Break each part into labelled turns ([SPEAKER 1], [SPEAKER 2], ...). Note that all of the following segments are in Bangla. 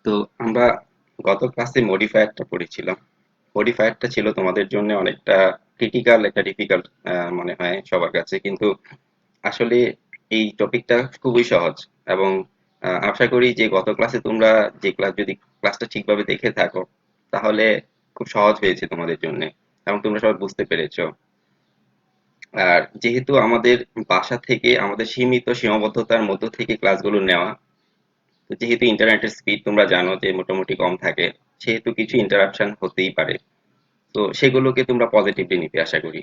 [SPEAKER 1] তো আমরা গত ক্লাসে মডিফায়ারটা পড়েছিলাম। মডিফায়ারটা ছিল তোমাদের জন্য অনেকটা ক্রিটিক্যাল, একটা ডিফিকাল্ট মনে হয় সবার কাছে, কিন্তু আসলে এই টপিকটা খুবই সহজ। এবং আশা করি যে গত ক্লাসে তোমরা যে যদি ক্লাসটা ঠিকভাবে দেখে থাকো, তাহলে খুব সহজ হয়েছে তোমাদের জন্য এবং তোমরা সবাই বুঝতে পেরেছো। আর যেহেতু আমাদের বাসা থেকে আমাদের সীমিত সীমাবদ্ধতার মধ্য থেকে ক্লাসগুলো নেওয়া, তো যেহেতু ইন্টারনেটের স্পিড তোমরা জানো যে মোটামুটি কম থাকে, সেহেতু কিছু ইন্টারাপশন হতেই পারে। তো সেগুলোকে তোমরা পজিটিভলি নিতে আশা করি।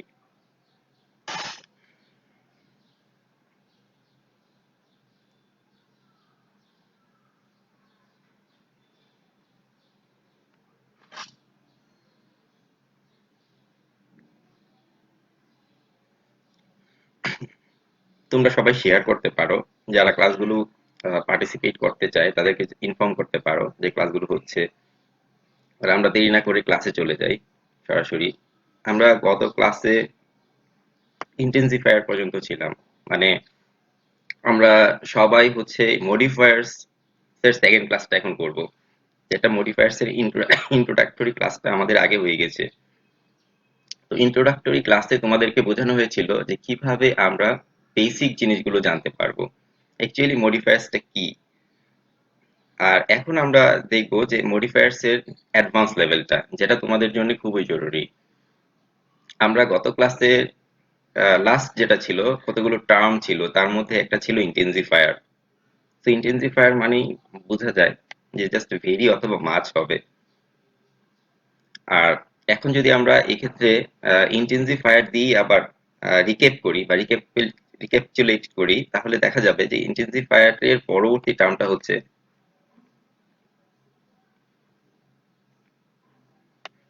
[SPEAKER 1] তোমরা সবাই শেয়ার করতে পারো, যারা ক্লাসগুলো পার্টিসিপেট করতে চায় তাদেরকে ইনফর্ম করতে পারো যে ক্লাসগুলো হচ্ছে। আর আমরা দেরি না করে ক্লাসে চলে যাই সরাসরি। আমরা গত ক্লাসে ইন্টেন্সিফায়ার পর্যন্ত ছিলাম, মানে আমরা সবাই হচ্ছে মডিফায়ার্স এর সেকেন্ড ক্লাসটা এখন করব, যেটা মডিফায়ার্স এর ইন্ট্রোডাক্টরি ক্লাসটা আমাদের আগে হয়ে গেছে। তো ইন্ট্রোডাক্টরি ক্লাসে তোমাদেরকে বোঝানো হয়েছিল যে কিভাবে আমরা বেসিক জিনিসগুলো জানতে পারবো, অ্যাকচুয়ালি মডিফায়ার্সটা কি। আর এখন আমরা দেখব যে মডিফায়ার্স এর অ্যাডভান্স লেভেলটা, যেটা তোমাদের জন্য খুবই জরুরি। আমরা গত ক্লাসে লাস্ট যেটা ছিল, কতগুলো টার্ম ছিল, তার মধ্যে একটা ছিল ইন্টেন্সিফায়ার। তো ইন্টেন্সিফায়ার মানেই বোঝা যায় যে জাস্ট ভেরি অথবা মাছ হবে। আর এখন যদি আমরা এক্ষেত্রে ইন্টেন্সিফায়ার দিয়ে আবার রিকেপ করি বা রিক্যাপচুলেট করি, তাহলে দেখা যাবে যে ইন্টেন্সিফায়ার এর পরবর্তী টার্মটা হচ্ছে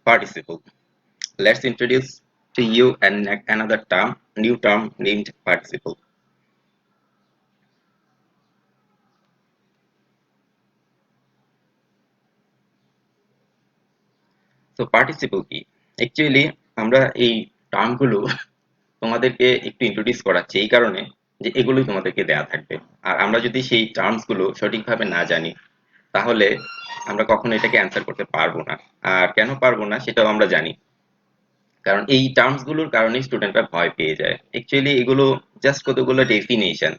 [SPEAKER 1] participle. Let's introduce to you another term, new term named participle. So participle কি? Actually আমরা এই টার্মগুলো তোমাদেরকে একটু ইন্ট্রোডিউস করাচ্ছি এই কারণে যে এগুলোই তোমাদেরকে দেয়া থাকবে। আর আমরা যদি সেই টার্মস গুলো সঠিকভাবে না জানি, তাহলে আমরা কখনো এটাকে অ্যান্সার করতে পারবো না। আর কেন পারবো না সেটাও আমরা জানি, কারণ এই টার্মস গুলোর কারণে স্টুডেন্টরা ভয় পেয়ে যায়। অ্যাকচুয়ালি এগুলো জাস্ট কতগুলো ডেফিনেশন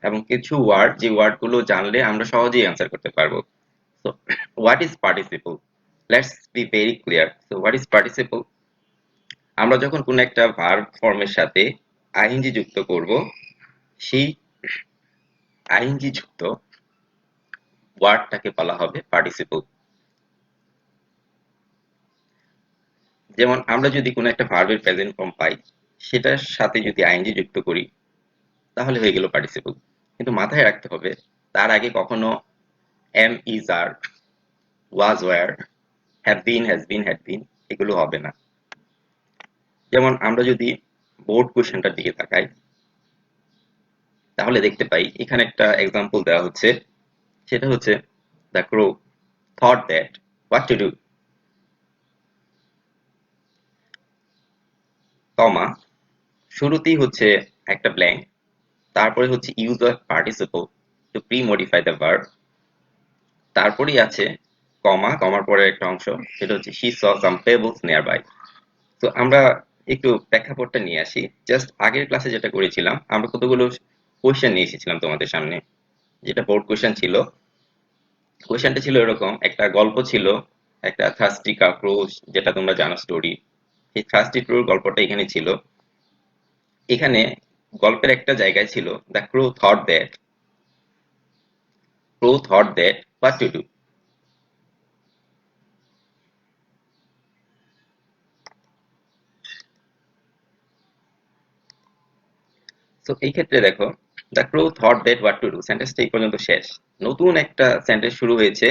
[SPEAKER 1] এবং কিছু ওয়ার্ড, যে ওয়ার্ড গুলো জানলে আমরা সহজেই অ্যান্সার করতে পারবো। So what is participle? Let's be very clear. So what is participle? আমরা যখন কোনো একটা ভার্ব ফর্মের সাথে আইএনজি যুক্ত করব, সেই আইএনজি যুক্ত ওয়ার্ডটাকে বলা হবে পার্টিসিপল। যেমন আমরা যদি কোনো একটা ভার্বের প্রেজেন্ট ফর্ম পাই, সেটার সাথে যদি আইএনজি যুক্ত করি, তাহলে হয়ে গেল পার্টিসিপল। কিন্তু মাথায় রাখতে হবে, তার আগে কখনো am, is, are, was, were, have been, has been, had been এগুলো হবে না। যেমন আমরা যদি বোর্ড কোশ্চেনটার দিকে তাকাই, তাহলে দেখতে পাই এখানে একটা এক্সাম্পল দেওয়া হচ্ছে। সেটা হচ্ছে the crow thought that what to do, comma, শুরুতেই হচ্ছে একটা ব্ল্যাঙ্ক, তারপরে হচ্ছে use of participle to premodify the verb, তারপরেই আছে কমা, কমার পরে একটা অংশ, সেটা হচ্ছে she saw some pebbles nearby. তো আমরা একটু প্রেক্ষাপটটা নিয়ে আসি। জাস্ট আগের ক্লাসে যেটা করেছিলাম, আমরা কতগুলো কোয়েশ্চেন নিয়ে এসেছিলাম তোমাদের সামনে, যেটা বোর্ড কোয়েশ্চেন ছিল। কোয়েশ্চেনটা ছিল এরকম, একটা গল্প ছিল, একটা থার্স্টি কাকরোচ, যেটা তোমরা জানো স্টোরি। সেই থার্স্টি ক্রোর গল্পটা এখানে ছিল। এখানে গল্পের একটা জায়গায় ছিল the crow thought that what to do. তো এই ক্ষেত্রে দেখো, the crow thought that what to do সেন্টেন্সটা এই পর্যন্ত শেষ। নতুন একটা সেন্টেন্স শুরু হয়েছে,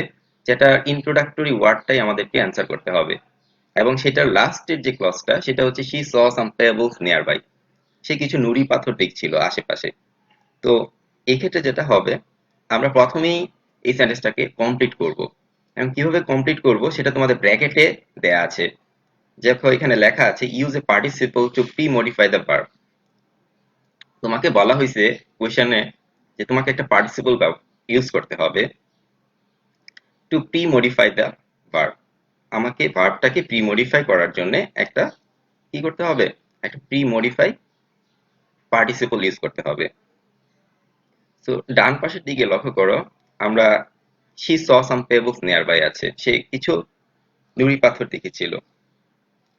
[SPEAKER 1] যেটা ইন্ট্রোডাক্টরি ওয়ার্ডটাই আমাদেরকে অ্যান্সার করতে হবে। এবং সেটার লাস্টের যে ক্লজটা, সেটা হচ্ছে she saw some pebbles nearby. সে কিছু নুড়ি পাথর দেখছিল আশেপাশে। তো এই ক্ষেত্রে যেটা হবে, আমরা প্রথমেই এই সেন্টেন্সটাকে কমপ্লিট করব। এবং কিভাবে কমপ্লিট করব সেটা তোমাদের ব্র্যাকেটে দেয়া আছে। দেখো এখানে লেখা আছে use a participle to premodify the verb. তোমাকে বলা হয়েছে কোয়েশ্চেনে যে তোমাকে একটা পার্টিসিপল ইউজ করতে হবে two premodify the verb, আমাকে ভার্বটাকে প্রি মডিফাই করার জন্য একটা কি করতে হবে, একটা প্রি মডিফাই পার্টিসিপল ইউজ করতে হবে। সো ডান পাশের দিকে লক্ষ্য করো, আমরা she saw some pebbles nearby আছে, সে কিছু নুড়ি পাথর দেখেছিল।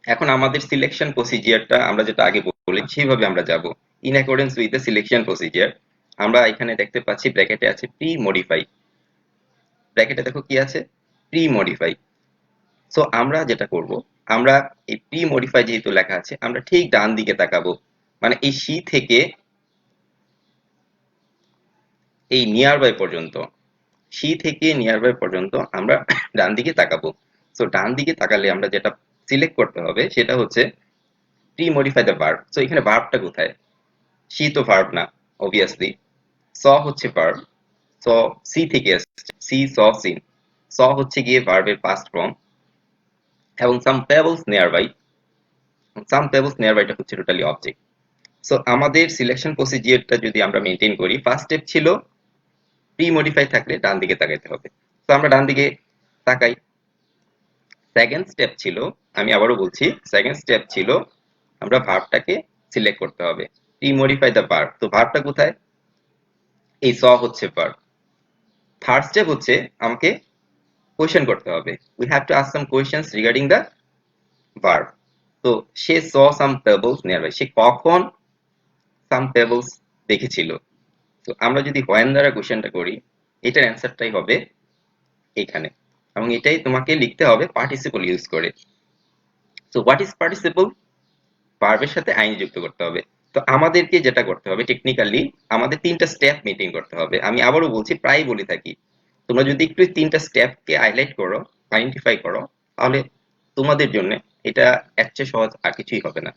[SPEAKER 1] এখন আমাদের সিলেকশন প্রসিজিয়ারটা আমরা যেটা আগে বলি সেইভাবে আমরা যাব। In accordance with the selection procedure, আমরা এখানে দেখতে পাচ্ছি ব্র্যাকেটে আছে প্রি মডিফাই, ব্র্যাকেটে দেখো কি আছে, প্রি মডিফাই। সো আমরা যেটা করব, আমরা এই প্রি মডিফাই যেহেতু লেখা আছে, আমরা ঠিক ডান দিকে তাকাবো, মানে এই সি থেকে এই নিয়ার বাই পর্যন্ত, সি থেকে নিয়ার বাই পর্যন্ত আমরা ডান দিকে তাকাবো। সো ডান দিকে তাকালে আমরা যেটা সিলেক্ট করতে হবে সেটা হচ্ছে pre modify the verb. So এখানে ভার্বটা কোথায়, সি তো ভার্ব না অবভিয়াসলি, স হচ্ছে ভার্ব। স সি থেকে আসছে, সি স সিন, স হচ্ছে গিয়ে ভার্বের পাস্ট ফর্ম, এবং সাম পেবলস নিয়ারবাই, সাম পেবলস নিয়ারবাইটা হচ্ছে টোটালি অবজেক্ট। সো আমাদের সিলেকশন প্রসিজিয়ারটা যদি আমরা মেনটেন করি, ফার্স্ট স্টেপ ছিল প্রি মডিফাই থাকলে ডান দিকে তাকাইতে হবে। তো আমরা ডান দিকে তাকাই। সেকেন্ড স্টেপ ছিল, আমি আবারও বলছি, সেকেন্ড স্টেপ ছিল আমরা ভার্বটাকে সিলেক্ট করতে হবে, প্রি মডিফাই দ্য ভার্ব। তো ভার্বটা কোথায়, এই স হচ্ছে ভার্ব। থার্ড স্টেপ হচ্ছে আমাকে কোয়েশ্চেন করতে হবে, we have to ask some questions regarding the verb. তো সে স সাম পেবলস নিয়ারবাই, সে কখন সাম পেবলস দেখেছিল। তো আমরা যদি হোয়েন দ্বারা কোয়েশ্চেনটা করি, এটার অ্যান্সারটাই হবে এখানে, এবং এটাই তোমাকে লিখতে হবে পার্টিসিপল ইউজ করে। সো হোয়াট ইজ পার্টিসিপল, ভার্বের সাথে আইএনজি যুক্ত করতে হবে। তো আমাদেরকে যেটা করতে হবে টেকনিক্যালি, আমাদের তিনটা স্টেপ মেনটেন করতে হবে। আমি আবারও বলছি, প্রায় বলে থাকি, তোমরা যদি একটু তিনটা স্টেপকে হাইলাইট করো, আইডেন্টিফাই করো, তাহলে তোমাদের জন্য এটা এর চেয়ে সহজ আর কিছুই হবে না।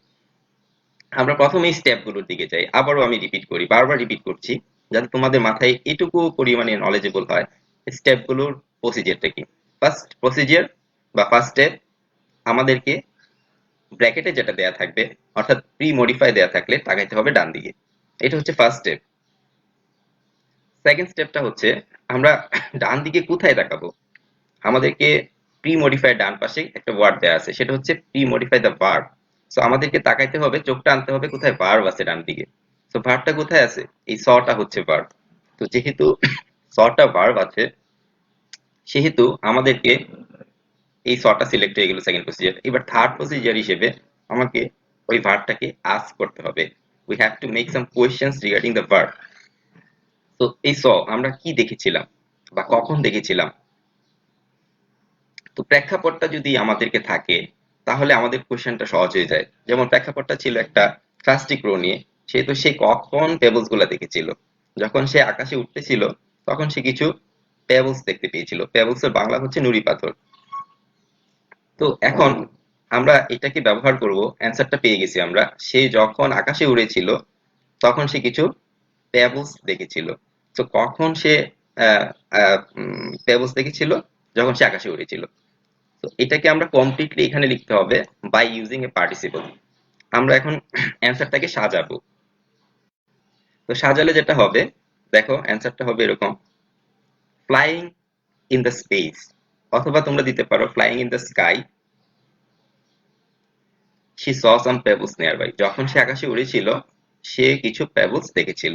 [SPEAKER 1] আমরা প্রথমে এই স্টেপগুলোর দিকে যাই, আবারও আমি রিপিট করি, বারবার রিপিট করছি, যাতে তোমাদের মাথায় এটুকু পরিমাণে নলেজেবল হয় স্টেপগুলোর প্রসিজিয়ারটা কি। ফার্স্ট প্রসিজিয়ার বা ফার্স্ট স্টেপ, আমাদেরকে ব্র্যাকেটে যেটা দেয়া থাকবে, অর্থাৎ প্রি মডিফাই দেয়া থাকলে তাকাইতে হবে ডান দিকে, এটা হচ্ছে ফার্স্ট স্টেপ। সেকেন্ড স্টেপটা হচ্ছে আমরা ডান দিকে কোথায় তাকাবো, আমাদেরকে প্রি মডিফাই ডান পাশে একটা ওয়ার্ড দেয়া আছে, সেটা হচ্ছে pre modify the verb. So আমাদেরকে তাকাইতে হবে, চোখটা আনতে হবে কোথায়, ভার্ব আছে ডান দিকে। সো ভার্বটা কোথায় আছে, এই সটা হচ্ছে ভার্ব। তো যেহেতু সটা ভার্ব আছে, সেহেতু আমাদেরকে এই সটা সিলেক্ট হয়ে গেল সেকেন্ড প্রসিজার। এবার থার্ড প্রসিজার হিসেবে আমাকে ওই ভার্বটাকে আস্ক করতে হবে, we have to make some questions regarding the verb. তো এই আমরা কি দেখেছিলাম বা কখন দেখেছিলাম। তো প্রেক্ষাপটটা যদি আমাদেরকে থাকে, তাহলে আমাদের কোশ্চেনটা সহজ হয়ে যায়। যেমন প্রেক্ষাপটটা ছিল একটা প্লাস্টিক রো নিয়ে, সেহেতু সে কখন পেবলস গুলা দেখেছিল, যখন সে আকাশে উঠতেছিল তখন সে কিছু পেবলস দেখতে পেয়েছিল। পেবলস এর বাংলা হচ্ছে নুড়ি পাথর। তো এখন আমরা এটাকে ব্যবহার করব, অ্যান্সারটা পেয়ে গেছি আমরা, সে যখন আকাশে উড়েছিল তখন সে কিছু পেবলস দেখেছিল। তো কখন সে পেবলস দেখেছিল, যখন সে আকাশে উড়েছিল। তো এটাকে আমরা কমপ্লিটলি এখানে লিখতে হবে বাই ইউজিং এ পার্টিসিপল। আমরা এখন অ্যান্সারটাকে সাজাবো। তো সাজালে যেটা হবে, দেখো অ্যান্সারটা হবে এরকম, ফ্লাইং ইন দ্য স্পেস, অথবা তোমরা দিতে পারো flying in the sky, she saw some pebbles nearby, যখন সে আকাশে উড়েছিল সে কিছু পেবলস দেখেছিল।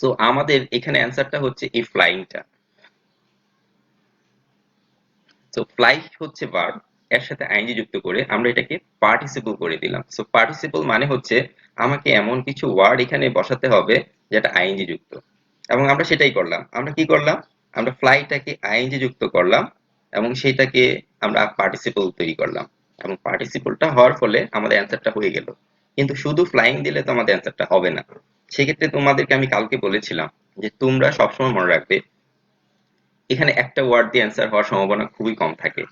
[SPEAKER 1] সো আমাদের এখানে অ্যান্সারটা হচ্ছে এই ফ্লাইংটা। সো ফ্লাই হচ্ছে ভার্ব, এর সাথে আইএনজি যুক্ত করে আমরা এটাকে পার্টিসিপল করে দিলাম। সো পার্টিসিপল মানে হচ্ছে আমাকে এমন কিছু ওয়ার্ড এখানে বসাতে হবে যেটা আইএনজি যুক্ত, এবং আমরা সেটাই করলাম। আমরা কি করলাম, আমরা ফ্লাইটাকে আইএনজি যুক্ত করলাম এবং সেটাকে আমরা পার্টিসিপল তৈরি করলাম, এবং পার্টিসিপলটা হওয়ার ফলে আমাদের অ্যান্সারটা হয়ে গেল। কিন্তু শুধু ফ্লাইং দিলে তো আমাদের অ্যান্সারটা হবে না। সেক্ষেত্রে তোমাদেরকে আমি কালকে বলেছিলাম যে তোমরা সবসময় মনে রাখবে এখানে একটা ওয়ার্ড দিয়ে অ্যান্সার হওয়ার সম্ভাবনা খুবই কম থাকে,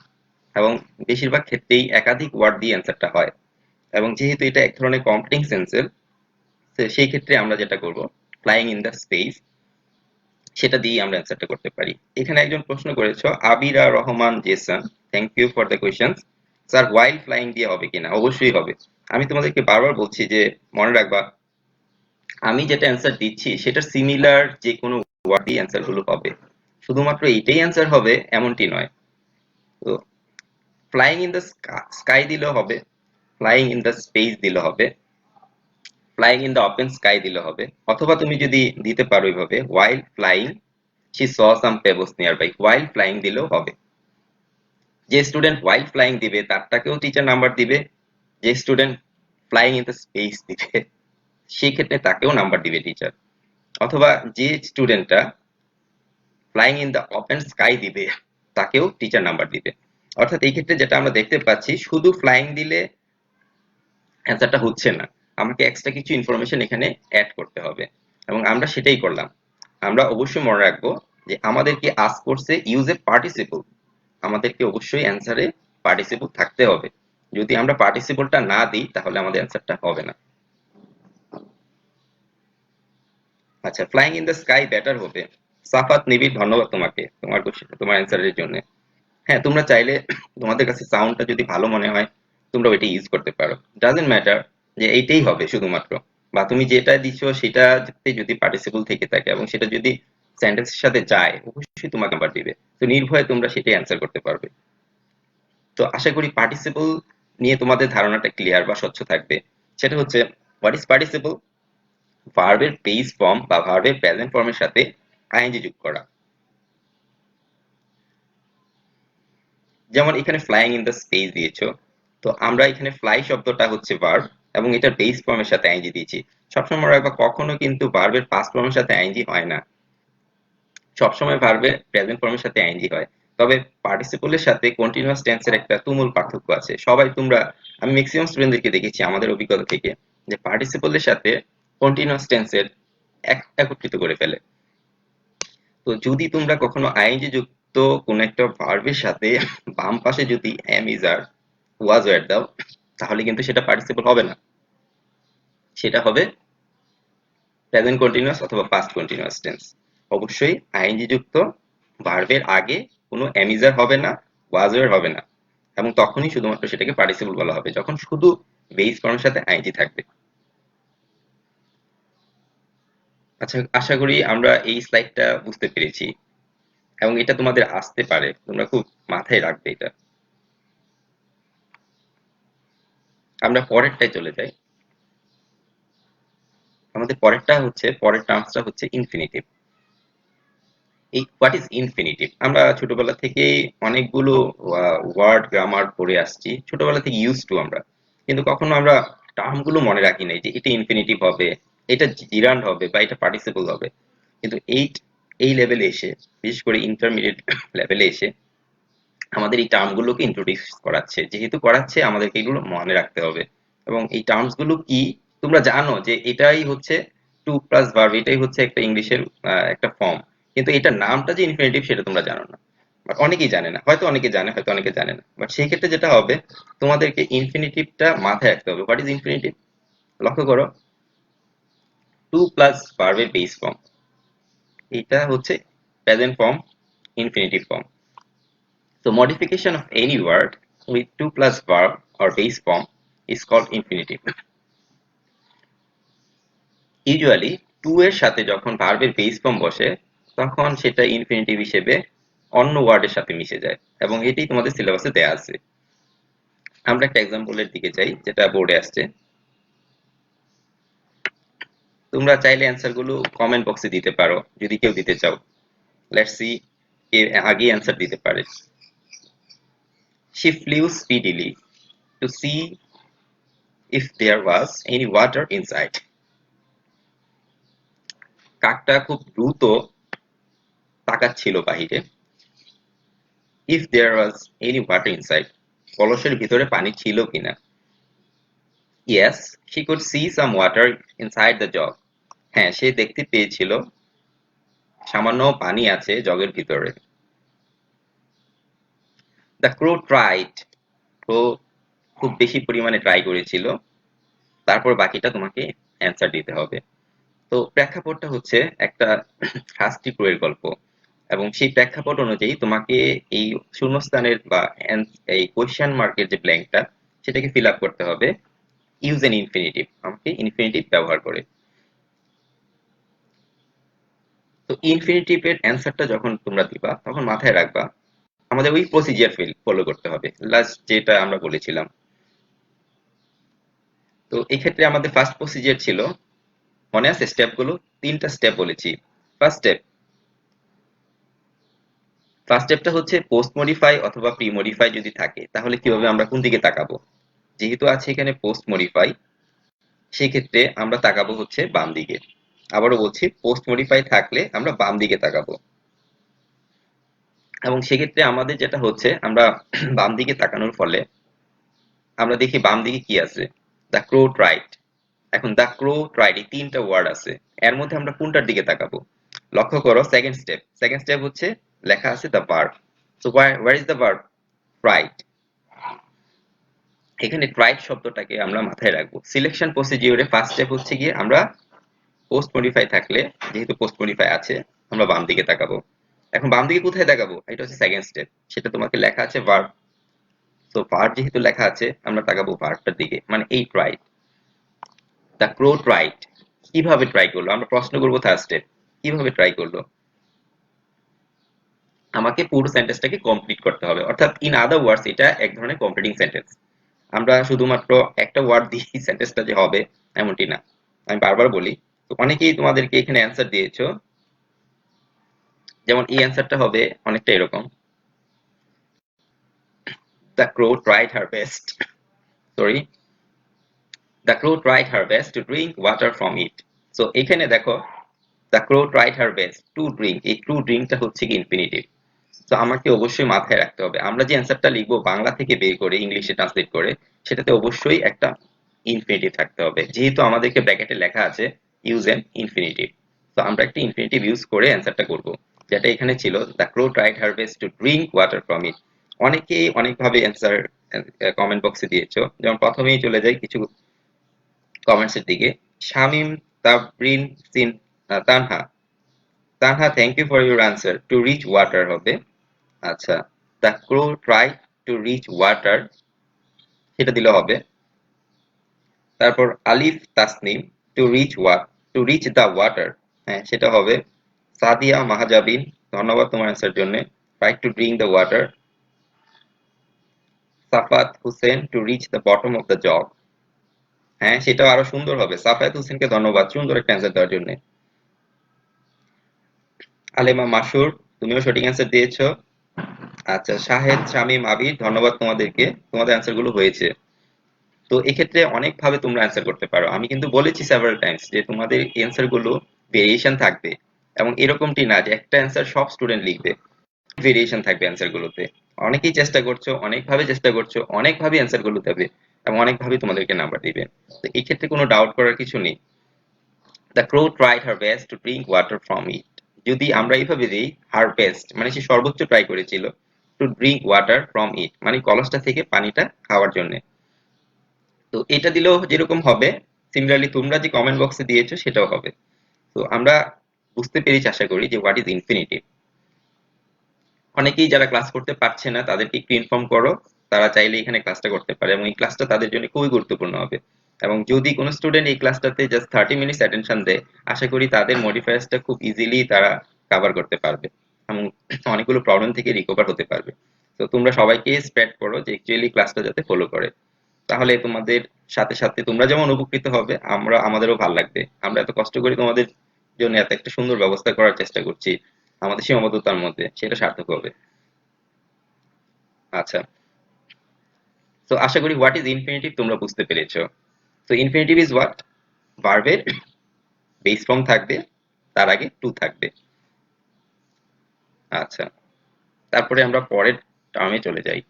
[SPEAKER 1] এবং বেশিরভাগ ক্ষেত্রেই একাধিক ওয়ার্ড দিয়ে অ্যান্সারটা হয়। এবং যেহেতু এটা এক ধরনের কম্পিটিং সেন্সের, সেই ক্ষেত্রে আমরা যেটা করব, ফ্লাইং ইন দ্য স্পেস সেটা দিয়ে আমরা অ্যান্সারটা করতে পারি। এখানে একজন প্রশ্ন করেছো, Abira Rahman Jason, thank you for the question. Sir wild flying দিয়ে হবে কিনা, অবশ্যই হবে। আমি তোমাদেরকে বারবার বলছি যে মনে রাখবা, আমি যেটা অ্যান্সার দিচ্ছি সেটা সিমিলার যে কোনো ওয়ার্ড দিয়ে অ্যান্সার গুলো হবে। শুধুমাত্র এইটাই অ্যান্সার হবে এমনটি নয়। তো ফ্লাইং ইন দ্য স্কাই দিলেও হবে, ফ্লাইং ইন দ্য স্পেস দিলে হবে, flying in the open sky দিলে হবে, অথবা তুমি যদি দিতে পারো এইভাবে while flying she saw some pebbles nearby, while flying দিলেও হবে। যে স্টুডেন্ট while flying দিবে তারটাকেও টিচার নাম্বার দিবে, যে student flying in the space দিবে সেই ক্ষেত্রে তাকেও নাম্বার দিবে টিচার, অথবা যে স্টুডেন্টটা flying in the open sky দিবে তাকেও টিচার নাম্বার দিবে। অর্থাৎ এই ক্ষেত্রে যেটা আমরা দেখতে পাচ্ছি, শুধু ফ্লাইং দিলে অ্যান্সারটা হচ্ছে না, আমাকে এক্সট্রা কিছু ইনফরমেশন এখানে অ্যাড করতে হবে, এবং আমরা সেটাই করলাম। আমরা অবশ্যই মনে রাখবো যে আমাদেরকে আস্ক করছে ইউজ এ পার্টিসিপল, আমাদেরকে অবশ্যই অ্যান্সারে পার্টিসিপল থাকতে হবে। যদি আমরা পার্টিসিপলটা না দিই তাহলে আমাদের অ্যান্সারটা হবে না। আচ্ছা, flying in the sky better হবে। সাফাত নিবিড়, ধন্যবাদ তোমাকে তোমার তোমার অ্যান্সারের জন্য। হ্যাঁ, তোমরা চাইলে তোমাদের কাছে সাউন্ডটা যদি ভালো মনে হয় তোমরা ওইটা ইউজ করতে পারো, ডাজন্ট ম্যাটার যে এইটাই হবে শুধুমাত্র, বা তুমি যেটা দিচ্ছ সেটাতে যদি পার্টিসিপল থেকে থাকে এবং সেটা যদি সেন্টেন্সের সাথে যায় অবশ্যই তোমাকে নাম্বার দিবে। তো নির্ভয়ে তোমরা সেটাই অ্যান্সার করতে পারবে। তো আশা করি পার্টিসিপল নিয়ে তোমাদের ধারণাটা ক্লিয়ার বা স্বচ্ছ থাকবে। সেটা হচ্ছে হোয়াট ইজ পার্টিসিপল, ভার্বের বেস ফর্ম বা ভার্বের প্রেজেন্ট ফর্মের সাথে আইএনজি যোগ করা। যেমন এখানে ফ্লাইং ইন দ্য স্পেস দিয়েছো, তো আমরা এখানে ফ্লাই শব্দটা হচ্ছে ভার্ব এবং এটার বেস ফর্মের সাথে আইএনজি দিয়েছি। সবসময় রাখবা কখনো কিন্তু ভার্বের পাস্ট ফর্মের সাথে আইএনজি হয় না, সবসময় ভার্বের প্রেজেন্ট ফর্মের সাথে আইএনজি হয়। তবে পার্টিসিপলের সাথে কন্টিনিউয়াস টেন্সের একটা তুমুল পার্থক্য আছে। সবাই তোমরা, আমি ম্যাক্সিমাম স্টুডেন্টদেরকে দেখেছি আমাদের অভিজ্ঞতা থেকে যে পার্টিসিপলের সাথে কন্টিনিউয়াস টেন্সের একত্রিত করে ফেলে। তো যদি তোমরা কখনো আইএনজি যুক্ত কোন একটা ভার্বের সাথে বাম পাশে যদি am is are was were দাও তাহলে কিন্তু সেটা পার্টিসিপল হবে না, সেটা হবে প্রেজেন্ট কন্টিনিউয়াস অথবা পাস্ট কন্টিনিউয়াস টেন্স। অবশ্যই আইএনজি যুক্ত ভার্বের আগে কোনো এম ইজ আর হবে না, ওয়াজ ওয়্যার হবে না, এবং তখনই শুধুমাত্র সেটাকে পার্টিসিপল বলা হবে যখন শুধু বেস ফর্মের সাথে আইএনজি থাকবে। আচ্ছা, আশা করি আমরা এই স্লাইডটা বুঝতে পেরেছি এবং এটা তোমাদের আসতে পারে, তোমরা খুব মাথায় রাখবে এটা। আমরা পরেরটায় চলে যাই। আমাদের পরেরটা হচ্ছে, পরের টার্মসটা হচ্ছে ইনফিনিটিভ। এই হোয়াট ইজ ইনফিনিটিভ, আমরা ছোটবেলা থেকেই অনেকগুলো ওয়ার্ড গ্রামার পড়ে আসছি, ছোটবেলা থেকে ইউজ টু আমরা, কিন্তু কখনো আমরা টার্মগুলো মনে রাখি নাই যে এটা ইনফিনিটিভ হবে, এটা জিরান্ড হবে বা এটা পার্টিসিপল হবে। কিন্তু এই লেভেলে এসে, বিশেষ করে ইন্টারমিডিয়েট লেভেলে এসে আমাদের এই টার্মগুলোকে ইন্ট্রোডিউস করাচ্ছে, যেহেতু করাচ্ছে আমাদেরকে এগুলো মনে রাখতে হবে। এবং এই টার্মস গুলো কি, তোমরা জানো যে এটাই হচ্ছে টু প্লাস ভার্ব, এটাই হচ্ছে একটা ইংলিশের একটা ফর্ম, কিন্তু এটার নামটা যে ইনফিনিটিভ সেটা তোমরা জানো না, বাট অনেকেই জানে না, হয়তো অনেকে জানে হয়তো অনেকে জানে না, বাট সেই ক্ষেত্রে যেটা হবে তোমাদেরকে ইনফিনিটিভটা মাথায় রাখতে হবে। হোয়াট ইজ ইনফিনিটিভ, লক্ষ্য করো, টু প্লাস ভার্বের বেস ফর্ম, এটা হচ্ছে present form, infinitive form. So modification of any word with to plus verb or base form is called infinitive. Usually to এর সাথে যখন ভার্বের বেস ফর্ম বসে তখন সেটা ইনফিনিটিভ হিসেবে অন্য ওয়ার্ডের সাথে মিশে যায়, এবং এটাই তোমাদের সিলেবাসে দেয়া আছে। আমরা একটা এক্সাম্পলের দিকে যাই যেটা বোর্ডে আসছে। তোমরা চাইলে অ্যান্সার গুলো কমেন্ট বক্সে দিতে পারো যদি কেউ দিতে চাও। লেটস সি কে আগে অ্যান্সার দিতে পারে। She flew speedily to see if there was any water inside. কাকটা খুব দ্রুত তাকাচ্ছিল বাহিরে। if there was any water inside, কলসের ভিতরে পানি ছিল কিনা। yes, she could see some water inside the jug. হ্যাঁ, সে দেখতে পেয়েছিল সামান্য পানি আছে জগের ভিতরে। the crow tried, তো খুব বেশি পরিমাণে ট্রাই করেছিল। তারপর বাকিটা তোমাকে অ্যান্সার দিতে হবে। তো প্রেক্ষাপটটা হচ্ছে একটা হাস্টি ক্রোয়ের গল্প, এবং সেই প্রেক্ষাপট অনুযায়ী তোমাকে এই শূন্যস্থানের বা এই কোয়েশ্চেন মার্কের যে ব্ল্যাঙ্কটা সেটাকে ফিল আপ করতে হবে ইউজ এন ইনফিনিটিভ, আমাকে ইনফিনিটিভ ব্যবহার করে। তো ইনফিনিটিভের অ্যান্সারটা যখন তোমরা দিবা তখন মাথায় রাখবা আমাদের ওই প্রসিজিয়ার ফলো করতে হবে লাস্ট যেটা আমরা বলেছিলাম। তো এই ক্ষেত্রে আমাদের ফার্স্ট প্রসিজিয়ার ছিল, মনে আছে স্টেপগুলো? 3টা স্টেপ বলেছি। ফার্স্ট স্টেপ ফার্স্ট স্টেপটা হচ্ছে পোস্ট মডিফাই অথবা প্রি মডিফাই যদি থাকে তাহলে কিভাবে আমরা কোন দিকে তাকাবো। যেহেতু আছে এখানে পোস্ট মডিফাই, সেই ক্ষেত্রে আমরা তাকাবো হচ্ছে বাম দিকে। আবারও বলছি, পোস্ট মডিফাই থাকলে আমরা বাম দিকে তাকাবো। এবং সেক্ষেত্রে আমাদের যেটা হচ্ছে, আমরা বাম দিকে তাকানোর ফলে আমরা দেখি বাম দিকে কি আছে, দ্য ক্রো ট্রাইড। এখন দ্য ক্রো ট্রাইড এই 3টা ওয়ার্ড আছে, এর মধ্যে আমরা কোনটার দিকে তাকাবো? লক্ষ্য করো সেকেন্ড স্টেপ হচ্ছে লেখা আছে the verb. So where is the verb? Tried. এখানে ট্রাইড শব্দটাকে আমরা মাথায় রাখবো। সিলেকশন প্রসিডিওরে ফার্স্ট স্টেপ হচ্ছে গিয়ে আমরা পোস্ট মডিফাই থাকলে, যেহেতু পোস্ট মডিফাই আছে, আমরা বাম দিকে তাকাবো। এখন বাম দিকে কোথায় তাকাবো? এটা হচ্ছে সেকেন্ড স্টেপ, সেটা তোমাকে লেখা আছে ভার্ব। তো ভার্ব যেহেতু লেখা আছে আমরা তাকাবো ভার্বটার দিকে, মানে এই ট্রাইড। দ্য ক্রো ট্রাইড কিভাবে ট্রাই করলো, আমরা প্রশ্ন করবো থার্ড স্টেপ, কিভাবে ট্রাই করলো? আমাকে পুরো সেন্টেন্সটাকে কমপ্লিট করতে হবে, অর্থাৎ ইন আদার ওয়ার্ডস এটা এক ধরনের কমপ্লিটিং সেন্টেন্স। আমরা শুধুমাত্র একটা ওয়ার্ড দিয়ে সেন্টেন্সটা যে হবে এমনটি না। আমি বারবার বলি, তো অনেকেই তোমাদেরকে এখানে অ্যান্সার দিয়েছো, যেমন এই অ্যান্সারটা হবে অনেকটা এরকম, the crow tried her best, sorry, the crow tried her best to drink water from it. So এখানে দেখো, the crow tried her best to drink, এই টু ড্রিঙ্কটা হচ্ছে কি ইনফিনিটিভ। তো আমাকে অবশ্যই মাথায় রাখতে হবে, আমরা যে অ্যান্সারটা লিখবো বাংলা থেকে বের করে ইংলিশে ট্রান্সলেট করে, সেটাতে অবশ্যই একটা ইনফিনিটিভ থাকতে হবে, যেহেতু আমাদেরকে ব্র্যাকেটে লেখা আছে ইউজ এন ইনফিনিটিভ। তো আমরা একটা ইনফিনিটিভ ইউজ করে অ্যান্সারটা করব, যেটা এখানে ছিল the crow tried her best to drink water from it. অনেকেই অনেকভাবে অ্যান্সার কমেন্ট বক্সে দিয়েছো, যেমন প্রথমেই চলে যাই কিছু কমেন্টস এর দিকে। শামিম তাবরিন সিন Tanha, thank you for your answer, to reach water হবে। আচ্ছা, the crow try to reach water, সেটা দিলে হবে। তারপর Alif Tasnim, to reach the water, হ্যাঁ সেটা হবে। সাদিয়া মাহাজাবিন, ধন্যবাদ তোমার অ্যান্সার জন্য, try to drink the water. Safat Hossain, to reach the bottom of the jug, হ্যাঁ সেটাও আরো সুন্দর হবে। সাফাত হোসেনকে ধন্যবাদ সুন্দর একটা অ্যান্সার দেওয়ার জন্য। আলেমা মাসুর, তুমিও সঠিক অ্যান্সার দিয়েছো। আচ্ছা, শাহেদ শামীম আবির, ধন্যবাদ তোমাদেরকে, তোমাদের অ্যান্সার গুলো হয়েছে। তো এক্ষেত্রে অনেক ভাবে তোমরা অ্যান্সার করতে পারো, আমি কিন্তু বলেছি সেভারাল টাইমস যে তোমাদের অ্যান্সার গুলো ভেরিয়েশন থাকবে, এবং এরকমটি না যে একটা অ্যান্সার সব স্টুডেন্ট লিখবে, ভেরিয়েশন থাকবে অ্যান্সার গুলোতে। অনেকেই চেষ্টা করছো, অনেকভাবে চেষ্টা করছো, অনেকভাবে অ্যান্সার গুলো দেবে এবং অনেকভাবে তোমাদেরকে নাম্বার দিবে। তো এই ক্ষেত্রে কোনো ডাউট করার কিছু নেই। The crow tried her best to drink water from it, যদি আমরা এইভাবে দিই, হার বেস্ট মানে সে সর্বোচ্চ ট্রাই করেছিল, টু ড্রিঙ্ক ওয়াটার ফ্রম ইট মানে কলসটা থেকে পানিটা খাওয়ার জন্য। তো এটা দিলেও যেরকম হবে, সিমিলারলি তোমরা যে কমেন্ট বক্সে দিয়েছো সেটাও হবে। তো আমরা বুঝতে পেরেছি আশা করি যে হোয়াট ইজ ইনফিনিটিভ। অনেকেই যারা ক্লাস করতে পারছে না তাদেরকে একটু ইনফর্ম করো, তারা চাইলে এখানে ক্লাসটা করতে পারে এবং এই ক্লাসটা তাদের জন্য খুবই গুরুত্বপূর্ণ হবে। এবং যদি কোনো স্টুডেন্ট এই ক্লাসটাতে জাস্ট 30 মিনিটস অ্যাটেনশন দেয়, আশা করি তাদের মডিফায়ার্সটা খুব ইজিলি তারা কভার করতে পারবে এবং অনেকগুলো প্রবলেম থেকে রিকভার হতে পারবে। তো তোমরা সবাইকে স্প্রেড করো যে অ্যাকচুয়ালি ক্লাসটা যাতে ফলো করে, তাহলে তোমাদের সাথে সাথে তোমরা যেমন উপকৃত হবে, আমাদেরও ভালো লাগবে। আমরা এত কষ্ট করে তোমাদের জন্য এত একটা সুন্দর ব্যবস্থা করার চেষ্টা করছি আমাদের সীমাবদ্ধতার মধ্যে, সেটা সার্থক হবে। আচ্ছা, তো আশা করি হোয়াট ইজ ইনফিনিটিভ তোমরা বুঝতে পেরেছো। তো ইনফিনিটিভ ইজ হোয়াট, ভার্বের বেস ফর্ম থাকবে, তার আগে টু থাকবে। আচ্ছা, তারপরে আমরা পরের টার্মে চলে যাই।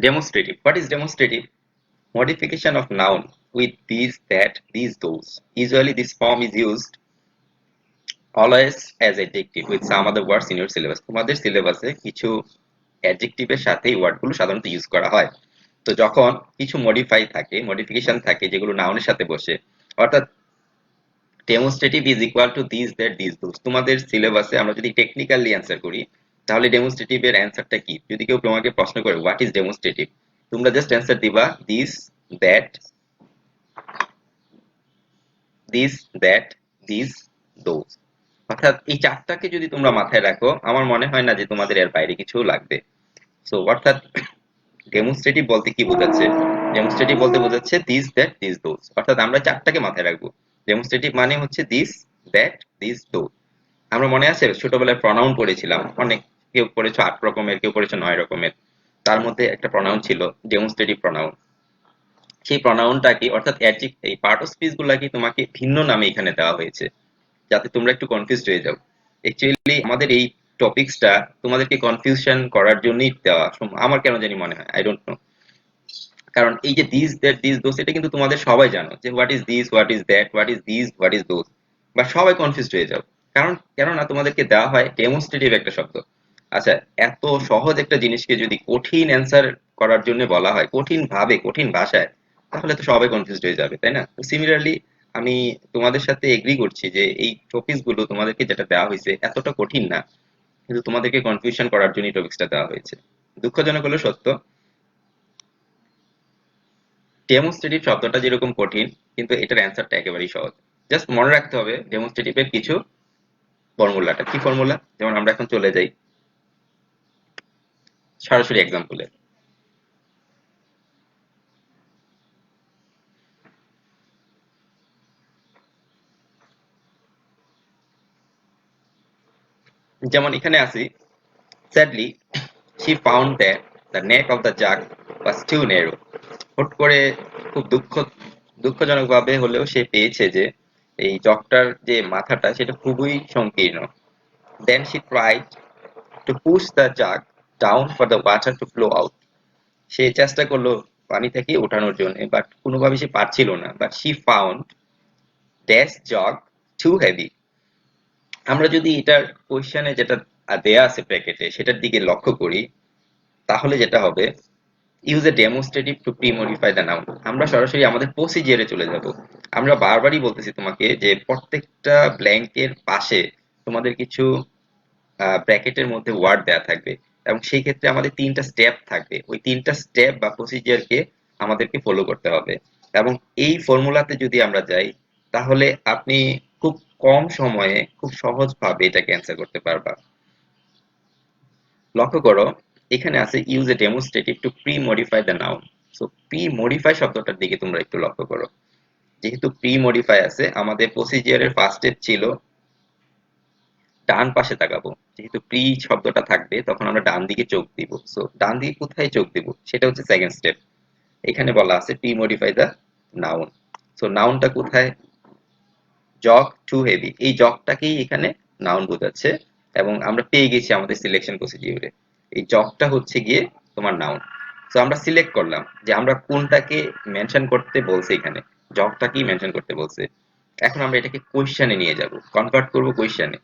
[SPEAKER 1] Demonstrative, what is demonstrative? Modification of noun with these, that, these, those. Usually this form is used always as adjective with some other words in your syllabus. তোমাদের সিলেবাসে কিছু অ্যাডজেক্টিভের সাথে এই ওয়ার্ডগুলো সাধারণত ইউজ করা হয়। তো যখন কিছু মডিফাই থাকে, মডিফিকেশন থাকে যেগুলো নাউনের সাথে বসে, অর্থাৎ demonstrative is equal to this that this those. তোমাদের সিলেবাসে আমরা যদি টেকনিক্যালি অ্যান্সার করি তাহলে ডেমনস্ট্রেটিভ এর অ্যান্সারটা কি? যদি কেউ তোমাকে প্রশ্ন করে হোয়াট ইজ ডেমনস্ট্রেটিভ, তোমরা জাস্ট অ্যান্সার দিবা this that this that this those. অর্থাৎ এই চারটাকে যদি তোমরা মাথায় রাখো, আমার মনে হয় না যে তোমাদের এর বাইরে কিছু লাগবে। সো অর্থাৎ ডেমনস্ট্রেটিভ বলতে কি বোঝাচ্ছে? ডেমনস্ট্রেটিভ বলতে বোঝাচ্ছে দিস দ্যাট দিস দোজ। অর্থাৎ আমরা চারটাকে মাথায় রাখবো। ডেমনস্ট্রেটিভ মানে হচ্ছে দিস দ্যাট দিস দোজ। আমরা মনে আছে ছোটবেলায় প্রনাউন পড়েছিলাম, অনেক কেউ পড়েছো ৮ রকমের, কেউ পড়েছো ৯ রকমের। তার মধ্যে একটা প্রনাউন ছিল ডেমনস্ট্রেটিভ প্রনাউন। সেই প্রনাউনটা কি, অর্থাৎ এই পার্ট অফ স্পিচ গুলা কি তোমাকে ভিন্ন নামে এখানে দেওয়া হয়েছে যাতে তোমরা একটু কনফিউজড হয়ে যাও। অ্যাকচুয়ালি আমাদের এই টপিকসটা তোমাদেরকে কনফিউশন করার জন্যই দেওয়া, আমার কেন জানি মনে হয়, আই ডোন্ট নো। কারণ এই যে দিস দ্যাট দিস দোজ এটা কিন্তু তোমাদের সবাই জানো যে what is this, what is that, what is this, what is those, বা সবাই কনফিউজড হয়ে যাও। কারণ কেননা তোমাদেরকে দেওয়া হয় ডেমনস্ট্রেটিভ একটা শব্দ। আচ্ছা, এত সহজ একটা জিনিসকে যদি কঠিন অ্যান্সার করার জন্য বলা হয় কঠিন ভাবে, কঠিন ভাষায়, তাহলে তো সবাই কনফিউজড হয়ে যাবে, তাই না? তো সিমিলারলি আমি তোমাদের সাথে এগ্রি করছি যে এই টপিকস গুলো তোমাদেরকে যেটা দেওয়া হয়েছে এতটা কঠিন না, কিন্তু তোমাদেরকে কনফিউশন করার জন্য টপিকসটা দেওয়া হয়েছে। দুঃখজনক হলো সত্য, ডেমনস্ট্রেটিভ শব্দটা যেরকম কঠিন, কিন্তু এটার অ্যান্সারটা একেবারেই সহজ। জাস্ট মনে রাখতে হবে ডেমনস্ট্রেটিভের কিছু ফর্মুলাটা কি ফর্মুলা। যেমন আমরা এখন চলে যাই সরাসরি এক্সাম্পলে। যেমন এখানে আসি, sadly she found that the neck of the jug was too narrow. হুট করে খুব দুঃখজনক ভাবে হলেও সে পেয়েছে যে এই জগটার যে মাথাটা সেটা খুবই সংকীর্ণ। Then she tried to push the jug down for the water to flow out. সে চেষ্টা করলো পানি থেকে ওঠানোর জন্য, বাট কোনোভাবে সে পারছিল না। But she found dash jug too heavy. আমরা যদি এটার কোশ্চেনে যেটা দেয়া আছে ব্র্যাকেটে সেটার দিকে লক্ষ্য করি, তাহলে যেটা হবে use a demonstrative two premodify the noun. আমরা সরাসরি আমাদের প্রসিজিয়ারে চলে যাব। আমরা বারবারই বলতেছি তোমাকে যে প্রত্যেকটা ব্ল্যাঙ্কের পাশে তোমাদের কিছু ব্র্যাকেটের মধ্যে ওয়ার্ড দেয়া থাকবে, এবং সেই ক্ষেত্রে আমাদের ৩টা স্টেপ থাকবে। ওই ৩টা স্টেপ বা প্রসিজিয়ারকে আমাদেরকে ফলো করতে হবে। এবং এই ফর্মুলাতে যদি আমরা যাই তাহলে আপনি খুব কম সময়ে খুব সহজভাবে এটাকে অ্যান্সার করতে পারবা। লক্ষ্য করো এখানে আছে use a demonstrative two premodify the noun. So pre modify শব্দটার দিকে তোমরা একটু লক্ষ্য করো। যেহেতু প্রি মডিফাই আছে, আমাদের প্রসিজিয়ারের ফার্স্ট স্টেপ ছিল ডান পাশে তাকাবো। যেহেতু প্রি শব্দটা থাকবে তখন আমরা ডান দিকে চোখ দিব। সো ডান দিকে কোথায় চোখ দিব সেটা হচ্ছে সেকেন্ড স্টেপ। এখানে বলা আছে premodify the noun. So নাউনটা কোথায়? জগ টু হেভি, এই জগটাকেই এখানে নাউন বোঝাচ্ছে, এবং আমরা পেয়ে গেছি আমাদের সিলেকশন প্রসিডিউরে এই জগটা হচ্ছে গিয়ে তোমার নাউন। সো আমরা সিলেক্ট করলাম যে আমরা কোনটাকে মেনশন করতে বলছে, এখানে জগটাকেই মেনশন করতে বলছে। এখন আমরা এটাকে কোয়েশ্চেনে নিয়ে যাব, কনভার্ট করব কোয়েশ্চেনে।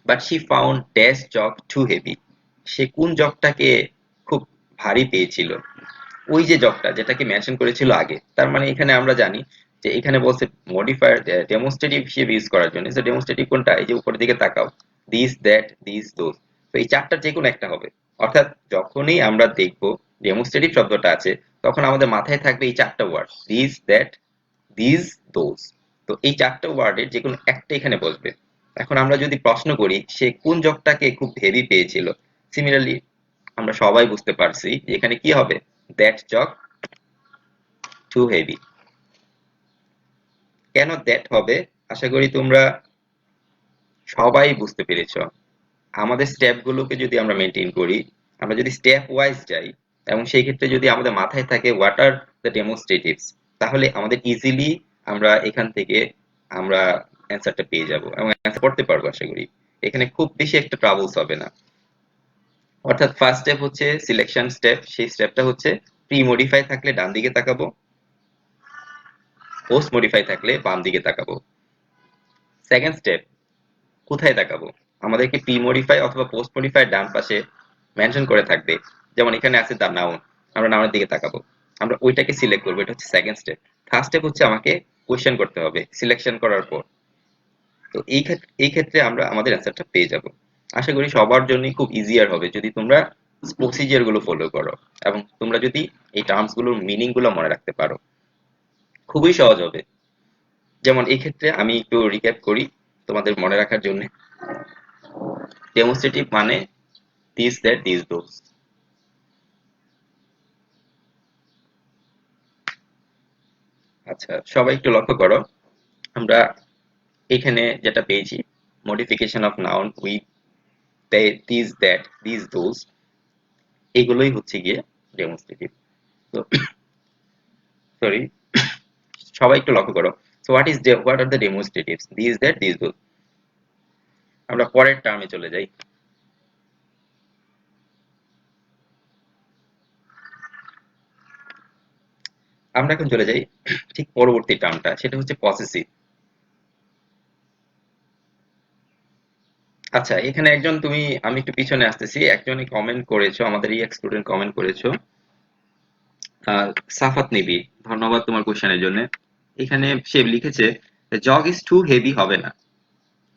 [SPEAKER 1] But she found dash jug too heavy. সে কোন জগটাকে খুব ভারী পেয়েছিল? ওই যে জগটা যেটাকে মেনশন করেছিল আগে। তার মানে এখানে আমরা জানি যে এখানে বলছে মডিফায়ার ডেমনস্ট্রেটিভ হিসেবে ইউজ করার জন্য। সো ডেমনস্ট্রেটিভ কোনটা? এই যে উপরের দিকে তাকাও, দিস দ্যাট দিস দোজ। তো এই চারটার যে কোনো একটা হবে। অর্থাৎ যখনই আমরা দেখব ডেমনস্ট্রেটিভ শব্দটা আছে তখন আমাদের মাথায় থাকবে এই চারটা word this that this those. তো এই চারটা ওয়ার্ডের যে কোনো একটা এখানে বসবে। এখন আমরা যদি প্রশ্ন করি সে কোন জগটাকে খুব হেভি পেয়েছিল, সিমিলারলি আমরা সবাই বুঝতে পারছি যে এখানে কি হবে, দ্যাট জগ টু হেভি। কেন দ্যাট হবে আশা করি তোমরা সবাই বুঝতে পেরেছো। আমাদের স্টেপ গুলোকে যদি আমরা মেনটেন করি, আমরা যদি স্টেপ ওয়াইজ যাই, এবং সেই ক্ষেত্রে যদি আমাদের মাথায় থাকে হোয়াট আর দ্য ডেমনস্ট্রেটিভস, তাহলে আমাদের ইজিলি আমরা এখান থেকে আমরা অ্যান্সারটা পেয়ে যাব এবং অ্যান্সার করতে পারবো আশা করি। এখানে খুব বেশি একটা ট্রাবলস হবে না। অর্থাৎ ফার্স্ট স্টেপ হচ্ছে সিলেকশন স্টেপ, সেই স্টেপটা হচ্ছে প্রি মডিফাই থাকলে ডান দিকে তাকাবো, পোস্ট মডিফাই থাকলে বাম দিকে তাকাবো। সেকেন্ড স্টেপ কোথায় তাকাবো? আমাদেরকে প্রি মডিফাই অথবা পোস্ট মডিফাই ডান পাশে মেনশন করে থাকবে। যেমন এখানে আছে দা নাউন, আমরা নাউনের দিকে তাকাবো, আমরা ওইটাকে সিলেক্ট করবো, এটা হচ্ছে সেকেন্ড স্টেপ। ফার্স্ট স্টেপ হচ্ছে আমাকে কোয়েশ্চেন করতে হবে সিলেকশন করার পর। তো এই ক্ষেত্রে আমরা আমাদের অ্যান্সারটা পেয়ে যাব। আশা করি সবার জন্যই খুব ইজিয়ার হবে যদি তোমরা প্রসিজিয়ার গুলো ফলো করো এবং তোমরা যদি এই টার্মস গুলোর মিনিং গুলো মনে রাখতে পারো, খুবই সহজ হবে। যেমন এই ক্ষেত্রে আমি একটু রিক্যাপ করি তোমাদের মনে রাখার জন্য। ডেমনস্ট্রেটিভ মানে দিস দ্যাট দিস দোজ। আচ্ছা, সবাই একটু লক্ষ্য করো, আমরা এখানে যেটা পেয়েছি modification of noun with this that this those, এগুলোই হচ্ছে গিয়ে ডেমনস্ট্রেটিভ। তো সরি, সবাই একটু লক্ষ্য করো। So what are the ডেমনস্ট্রেটিভস this that this those. আমরা পরের টার্মে চলে যাই। আমরা এখন চলে যাই ঠিক পরবর্তী টার্মটা, সেটা হচ্ছে পসেসিভ। আচ্ছা, এখানে একজন আমি একটু পিছনে আসতেছি, একজনই কমেন্ট করেছো, আমাদের এই স্টুডেন্ট কমেন্ট করেছো, সাফাত নিবি, ধন্যবাদ তোমার কোশ্চেনের জন্য। এখানে সে লিখেছে জগ ইজ টু হেভি হবে না।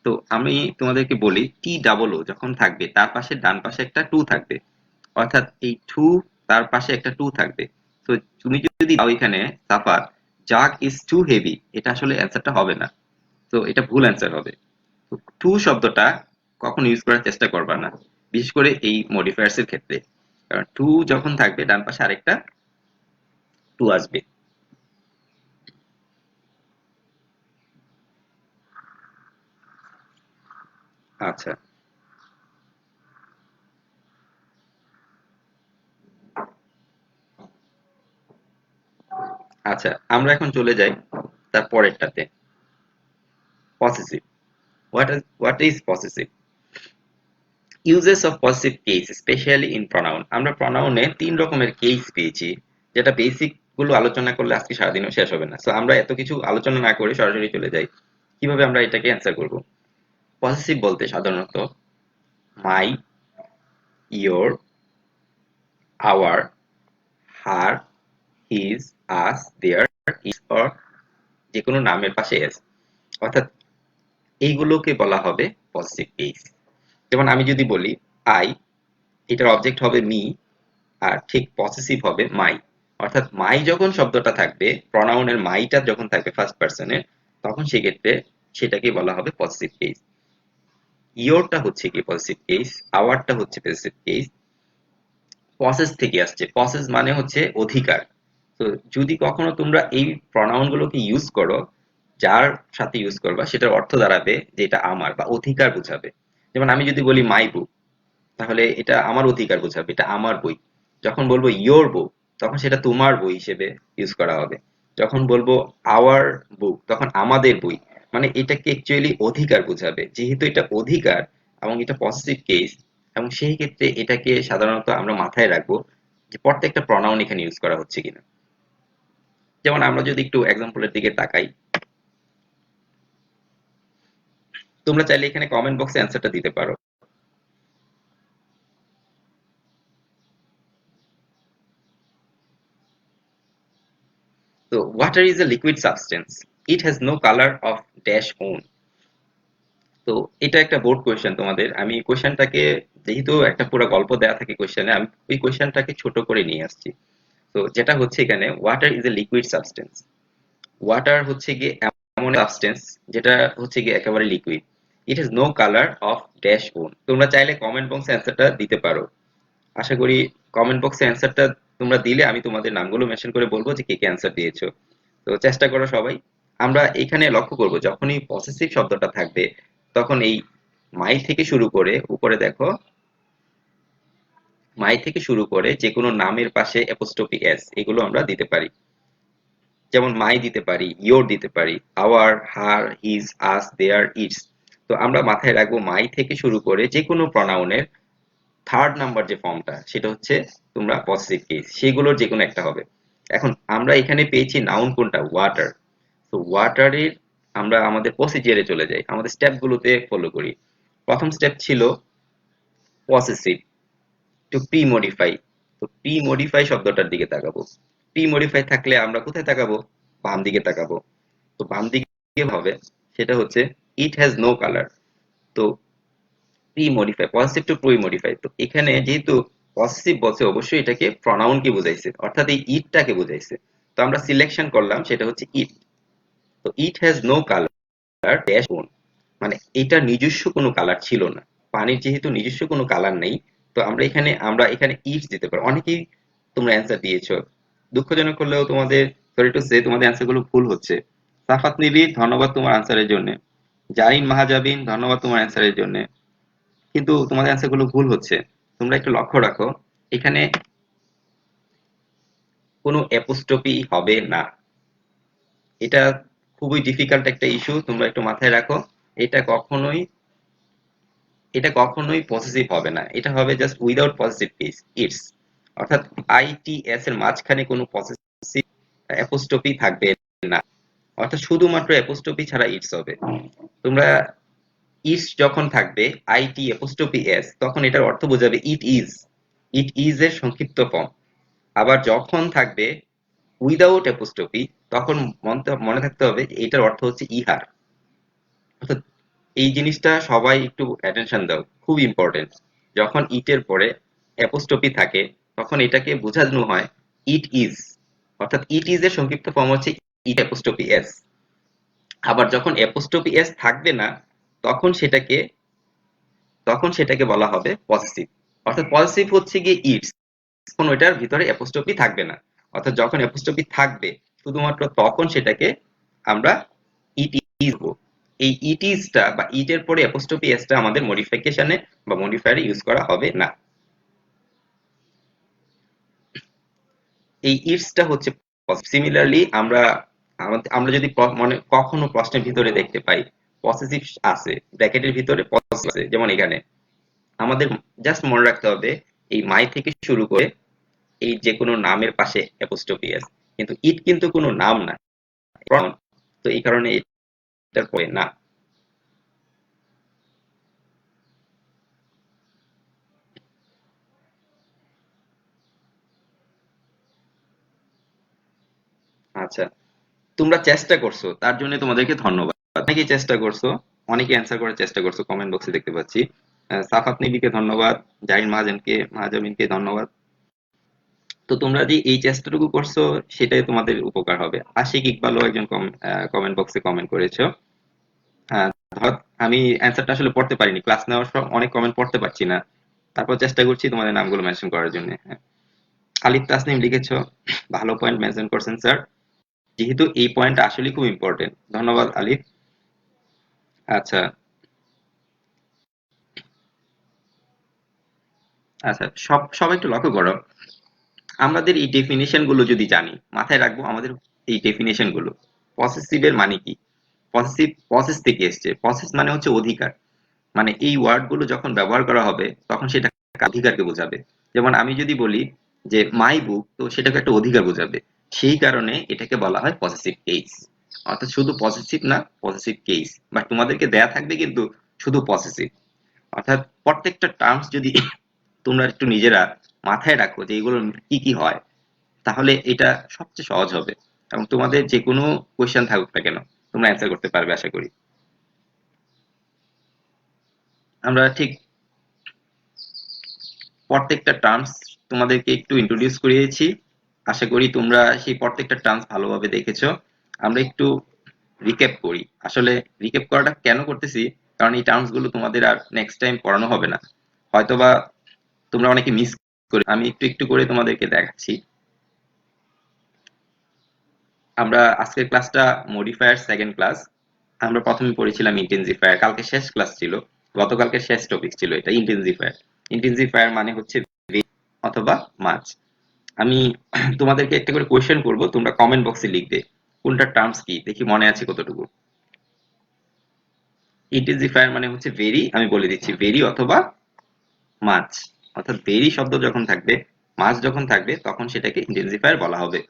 [SPEAKER 1] তো আমি তোমাদেরকে বলি টি ডাবল ও যখন থাকবে তার পাশে ডান পাশে একটা টু থাকবে, অর্থাৎ এই টু তার পাশে একটা টু থাকবে। তো তুমি যদি দাও এখানে সাফাত জাগ ইজ টু হেভি, এটা আসলে অ্যান্সারটা হবে না। তো এটা ভুল অ্যান্সার হবে। তো টু শব্দটা কখনো ইউজ করার চেষ্টা করবা না, বিশেষ করে এই মডিফায়ার্স এর ক্ষেত্রে। কারণ টু যখন থাকবে ডান পাশে আরেকটা টু আসবে। আচ্ছা, আচ্ছা, আমরা এখন চলে যাই তার পরেরটাতে, possessive. What is possessive? Uses of possessive case specially in pronoun. আমরা প্রনাউনে তিন রকমের কেস পেয়েছি, যেটা বেসিক গুলো আলোচনা করলে আজকে সারাদিনও শেষ হবে না। সো আমরা এত কিছু আলোচনা না করে সরাসরি চলে যাই কিভাবে আমরা এটাকে অ্যান্সার করব। পসেসিভ বলতে সাধারণত my, your, our, her, his, us, their, its or যেকোনো নামের পাশে এস, অর্থাৎ এইগুলোকে বলা হবে পসেসিভ কেস। যেমন আমি যদি বলি আই, এটার অবজেক্ট হবে মি, আর ঠিক পসেসিভ হবে মাই। অর্থাৎ মাই যখন শব্দটা থাকবে, প্রনাউনের মাইটা যখন থাকবে ফার্স্ট পার্সনের, তখন সেক্ষেত্রে সেটাকে বলা হবে পসেসিভ কেস। ইয়োরটা হচ্ছে কি পসেসিভ কেস, আওয়ারটা হচ্ছে পসেসিভ কেস। পসেস থেকে আসছে, পসেস মানে হচ্ছে অধিকার। তো যদি কখনো তোমরা এই প্রনাউন গুলোকে ইউজ করো, যার সাথে ইউজ করবা সেটার অর্থ দাঁড়াবে যে এটা আমার বা অধিকার বোঝাবে। যেমন আমি যদি বলি মাই বুক, তাহলে এটা আমার অধিকার বোঝাবে, এটা আমার বই। যখন বলবো ইয়োর বুক, তখন সেটা তোমার বই হিসেবে ইউজ করা হবে। যখন বলবো আওয়ার বুক, তখন আমাদের বই। মানে এটাকে অ্যাকচুয়ালি অধিকার বোঝাবে, যেহেতু এটা অধিকার এবং এটা পজিটিভ কেস, এবং সেই ক্ষেত্রে এটাকে সাধারণত আমরা মাথায় রাখবো যে প্রত্যেকটা প্রনাউন এখানে ইউজ করা হচ্ছে কিনা। যেমন আমরা যদি একটু এক্সাম্পলের দিকে তাকাই, তোমরা চাইলে এখানে কমেন্ট বক্সে অ্যান্সারটা দিতে পারো। তো water is a liquid substance, it has no colour of dash own. তো এটা একটা বোর্ড কোয়েশ্চেন তোমাদের, আমি কোয়েশ্চেনটাকে, যেহেতু একটা পুরো গল্প দেয়া থাকে কোয়েশ্চেনে, আমি ওই কোয়েশ্চেনটাকে ছোট করে নিয়ে আসছি। তো যেটা হচ্ছে এখানে water is a liquid substance. Water হচ্ছে গিয়ে এমন সাবস্টেন্স যেটা হচ্ছে গিয়ে একেবারে liquid. It has no colour of dash own. তোমরা চাইলে কমেন্ট বক্সে অ্যান্সারটা দিতে পারো। আশা করি কমেন্ট বক্সে অ্যান্সারটা তোমরা দিলে আমি তোমাদের নামগুলো মেনশন করে বলবো যে কে কে অ্যান্সার দিয়েছো। তো চেষ্টা করো সবাই। আমরা এখানে লক্ষ্য করব যখনই পসেসিভ শব্দটা থাকবে, তখন এই মাই থেকে শুরু করে উপরে দেখো, মাই থেকে শুরু করে যে কোনো নামের পাশে অ্যাপোস্ট্রফি এস এগুলো আমরা দিতে পারি। যেমন মাই দিতে পারি, ইয়োর দিতে পারি, our, her, his, us, their, its. তো আমরা মাথায় রাখবো মাই থেকে শুরু করে যে কোনো প্রনাউনের থার্ড নাম্বার যে ফর্মটা, সেটা হচ্ছে তোমরা পসেসিভ কেস, সেগুলোর যে কোনো একটা হবে। এখন আমরা এখানে পেয়েছি নাউন কোনটা, ওয়াটার। তো ওয়াটারের আমরা আমাদের প্রসিজিয়ারে চলে যাই, আমাদের স্টেপ গুলোতে ফলো করি। প্রথম স্টেপ ছিল পসেসিভ টু প্রি মডিফাই। তো প্রি মডিফাই শব্দটার দিকে তাকাবো। প্রি মডিফাই থাকলে আমরা কোথায় তাকাবো, বাম দিকে তাকাবো, তো বাম দিকে হবে সেটা হচ্ছে ইট হ্যাজ নো কালার। তো pre modify, positive two pre modify, তো এখানে যেহেতু পসেসিভ বলছে অবশ্যই এটাকে প্রনাউন কে বুঝাইছে, অর্থাৎ এই ইটটাকে বুঝাইছে। তো আমরা সিলেকশন করলাম সেটা হচ্ছে ইট। তো it has no colour dash bone, মানে এটা নিজস্ব কোনো কালার ছিল না। পানির যেহেতু নিজস্ব কোনো কালার নেই, তো আমরা এখানে ইটস দিতে পারি। অনেকেই তোমরা অ্যান্সার দিয়েছো, দুঃখজনক হলেও তোমাদের, সরি টু সে, তোমাদের অ্যান্সার গুলো ভুল হচ্ছে। সাফাত নিবিড়, ধন্যবাদ তোমার আনসারের জন্য। জাহিন মাহাজাবিন, ধন্যবাদ তোমার অ্যান্সারের জন্য। কিন্তু তোমাদের অ্যান্সার গুলো ভুল হচ্ছে। তোমরা একটু লক্ষ্য রাখো, এখানে কোনো অ্যাপোস্ট্রফি হবে না। এটা খুবই ডিফিকাল্ট একটা ইস্যু, তোমরা একটু মাথায় রাখো। এটা কখনোই এটা কখনোই পসেসিভ হবে না, এটা হবে just without possessive case, it's. অর্থাৎ আইটিএস এর মাঝখানে কোনো পসেসিভ অ্যাপোস্ট্রফি থাকবে না, অর্থাৎ শুধুমাত্র অ্যাপোস্ট্রফি ছাড়া ইটস হবে। তোমরা ইটস যখন থাকবে আইটি অ্যাপোস্ট্রফি এস, তখন এটার অর্থ বোঝাবে ইট ইজ, ইট ইজ এর সংক্ষিপ্ত ফর্ম। আবার যখন থাকবে উইদাউট অ্যাপোস্ট্রফি, তখন মনে থাকতে হবে যে এটার অর্থ হচ্ছে ইহার। অর্থাৎ এই জিনিসটা সবাই একটু অ্যাটেনশন দাও, খুব ইম্পর্টেন্ট। যখন ইটের পরে অ্যাপোস্ট্রফি থাকে, তখন এটাকে বোঝানো হয় ইট ইজ, অর্থাৎ ইট ইজ এর সংক্ষিপ্ত ফর্ম হচ্ছে ইট অ্যাপোস্ট্রফি এস। আবার যখন অ্যাপোস্ট্রফি এস থাকবে না, তখন সেটাকে তখন সেটাকে বলা হবে পসেসিভ। অর্থাৎ পসেসিভ হচ্ছে গিয়ে ইটস, তখন ওইটার ভিতরে অ্যাপোস্ট্রফি থাকবে না। অর্থাৎ যখন অ্যাপোস্ট্রফি থাকবে শুধুমাত্র তখন সেটাকে আমরা ইট ইজ বলবো। এই ইট ইজটা বা ইটের পরে অ্যাপোস্ট্রফি এসটা আমাদের মডিফিকেশনে বা মডিফায়ারে ইউজ করা হবে না। এই ইটসটা হচ্ছে সিমিলারলি আমরা যদি কখনো প্রশ্নের ভিতরে দেখতে পাই পসেসিভ আছে, ব্র্যাকেটের ভিতরে পসেসিভ আছে, যেমন এখানে আমাদের জাস্ট মনে রাখতে হবে এই মাই থেকে শুরু করে এই যে কোনো নামের পাশে অ্যাপোস্ট্রফি এস, কিন্তু ইট কিন্তু কোনো নাম না, pronoun। তো এই কারণে এটার পরে না। আচ্ছা, তোমরা চেষ্টা করছো, তার জন্য তোমাদেরকে ধন্যবাদ। অনেকেই চেষ্টা করছো, অনেকে অ্যান্সার করার চেষ্টা করছো, কমেন্ট বক্সে দেখতে পাচ্ছি। সাফাত নিবিকে ধন্যবাদ, জাহিন মাহাজামিনকে ধন্যবাদ। তো তোমরা যে এই চেষ্টাটুকু করছো, সেটাই তোমাদের উপকার হবে। আশিক ইকবালও একজন কমেন্ট বক্সে কমেন্ট করেছো। ধর, আমি অ্যান্সারটা আসলে পড়তে পারিনি, ক্লাস নেওয়ার সময় অনেক কমেন্ট পড়তে পারছি না, তারপর চেষ্টা করছি তোমাদের নামগুলো মেনশন করার জন্য। হ্যাঁ, আলিফ তাসনিম লিখেছো, ভালো পয়েন্ট মেনশন করছেন স্যার, যেহেতু এই পয়েন্টটা আসলে খুব ইম্পর্টেন্ট। ধন্যবাদ আলিফ। আচ্ছা, আচ্ছা, সবাই একটু লক্ষ্য করো, আমাদের এই ডেফিনেশন গুলো যদি জানি, মাথায় রাখবো আমাদের এই ডেফিনেশন গুলো। পসেসিভ এর মানে কি? পসেসিভ প্রসেস থেকে এসছে, প্রসেস মানে হচ্ছে অধিকার। মানে এই ওয়ার্ড গুলো যখন ব্যবহার করা হবে, তখন সেটা অধিকারকে বোঝাবে। যেমন আমি যদি বলি যে মাই বুক, তো সেটাকে একটা অধিকার বোঝাবে। সেই কারণে এটাকে বলা হয় পসেসিভ কেস। অর্থাৎ শুধু পসেসিভ না, পসেসিভ কেস, বাট তোমাদেরকে দেয়া থাকবে কিন্তু শুধু পসেসিভ। অর্থাৎ প্রত্যেকটা টার্মস যদি তোমরা একটু নিজেরা মাথায় রাখো যে এগুলো কি কি হয়, তাহলে এটা সবচেয়ে সহজ হবে এবং তোমাদের যে কোনো কোয়েশ্চেন থাকুক না কেন, তোমরা অ্যান্সার করতে পারবে আশা করি। আমরা ঠিক প্রত্যেকটা টার্মস তোমাদেরকে একটু ইন্ট্রোডিউস করিয়েছি। আশা করি তোমরা সেই প্রত্যেকটা টার্মস ভালোভাবে দেখেছো। আমরা একটু রিক্যাপ করি। আসলে রিক্যাপ করাটা কেন করতেছি, কারণ এই টার্মস গুলো তোমাদের আর নেক্সট টাইম পড়ানো হবে না, হয়তোবা তোমরা অনেকে মিস করে। আমি একটু একটু করে তোমাদেরকে দেখাচ্ছি। আমরা আজকের ক্লাসটা মডিফায়ার সেকেন্ড ক্লাস। আমরা প্রথমে পড়েছিলাম ইন্টেন্সিফায়ার, কালকে শেষ ক্লাস ছিল, গতকালকে শেষ টপিক ছিল এটা ইন্টেন্সিফায়ার। ইন্টেন্সিফায়ার মানে হচ্ছে অথবা মাছ। আমি তোমাদেরকে একটা করে কোয়েশ্চেন করব, তোমরা কমেন্ট বক্সে লিখবে কোনটা টার্মস কি, দেখি মনে আছে কতটুকু। ইন্টেন্সিফায়ার মানে হচ্ছে ভেরি, আমি বলে দিচ্ছি, ভেরি অথবা মাছ। অর্থাৎ ভেরি শব্দ যখন থাকবে, মাছ যখন থাকবে, তখন সেটাকে ইন্টেন্সিফায়ার বলা হবে।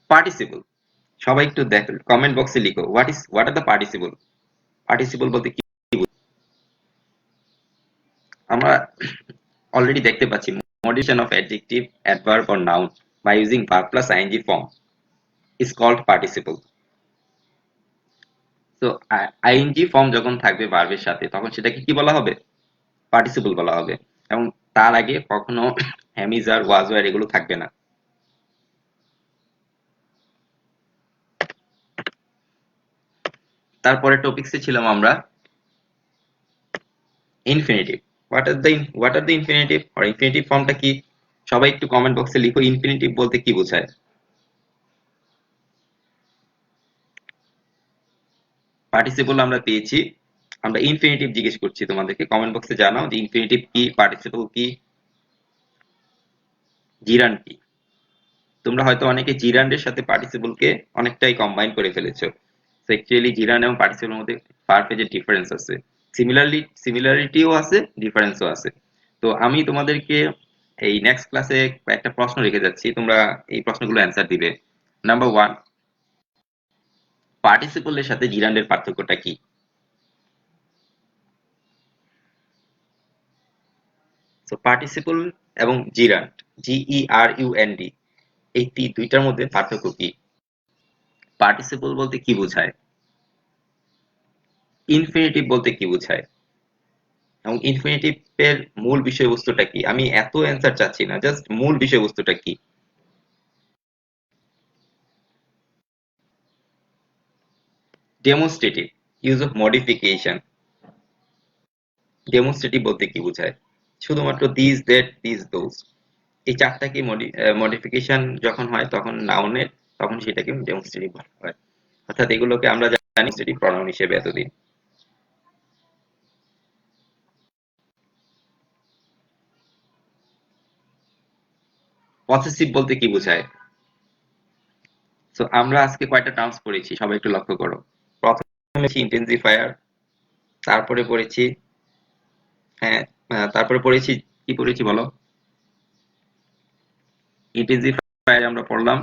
[SPEAKER 1] পার্টিসিপল, সবাই একটু দেখো, কমেন্ট বক্সে লিখো what are the participle. Participle বলতে কি? আমরা অলরেডি দেখতে পাচ্ছি modification of adjective, adverb or noun by using verb plus ing form is called participle. তো ing ফর্ম যখন থাকবে ভার্বের সাথে তখন সেটাকে কি বলা হবে? পার্টিসিপল বলা হবে। এবং তার আগে কখনো হ্যামিজ আর ওয়াজ ওয়ার এগুলো থাকবে না। তারপরে টপিকসে ছিলাম আমরা infinitive. What are the infinitive আর ইনফিনিটিভ ফর্মটা কি? সবাই একটু কমেন্ট বক্সে লিখো ইনফিনিটিভ বলতে কি বোঝায়। পার্টিসিপল আমরা পেয়েছি, আমরা ইনফিনিটিভ জিজ্ঞেস করছি তোমাদেরকে। কমেন্ট বক্সে জানাও যে ইনফিনিটিভ কি, পার্টিসিপল কি, জিরান্ড কি। তোমরা হয়তো অনেকে জিরান্ডের সাথে পার্টিসিপলকে অনেকটাই কম্বাইন করে ফেলেছো। তো অ্যাকচুয়ালি জিরান্ড এবং পার্টিসিপলের মধ্যে ভার্বে যে ডিফারেন্স আছে, সিমিলারিটিও আছে, ডিফারেন্সও আছে। তো আমি তোমাদেরকে এই নেক্সট ক্লাসে কয়েকটা প্রশ্ন রেখে যাচ্ছি, তোমরা এই প্রশ্নগুলো অ্যান্সার দিবে। নাম্বার 1, পার্টিসিপলের সাথে জিরান্ডের পার্থক্যটা কি? সো পার্টিসিপল এবং জিরান্ড, GERUND, এই দুইটার মধ্যে পার্থক্য কি? পার্টিসিপল বলতে কি বোঝায়? ইনফিনিটিভ বলতে কি বোঝায়? এবং ইনফিনিটিভ এর মূল বিষয়বস্তুটা কি? আমি এত অ্যান্সার চাচ্ছি না, জাস্ট মূল বিষয়বস্তুটা কি? Demonstrative, use of modification. Demonstrative বলতে কি বোঝায়? শুধুমাত্র দিস, দ্যাট, দিস, দোজ, এই চারটা কি মডিফিকেশন যখন হয় তখন নাউনের, তখন সেটাকে ডেমনস্ট্রেটিভ বলা হয়। অর্থাৎ এগুলোকে আমরা জানি ডেমনস্ট্রেটিভ প্রনাউন হিসেবে এতদিন। পসেসিভ বলতে কি বোঝায়? সো আমরা আজকে কয়টা টার্মস পড়েছি সবাই একটু লক্ষ্য করো। প্রথমে ইন্টেন্সিফায়ার, তারপরে পড়েছি, হ্যাঁ, তারপরে পড়েছি, কি পড়েছি বলো? ইন্টেন্সিফায়ার আমরা পড়লাম,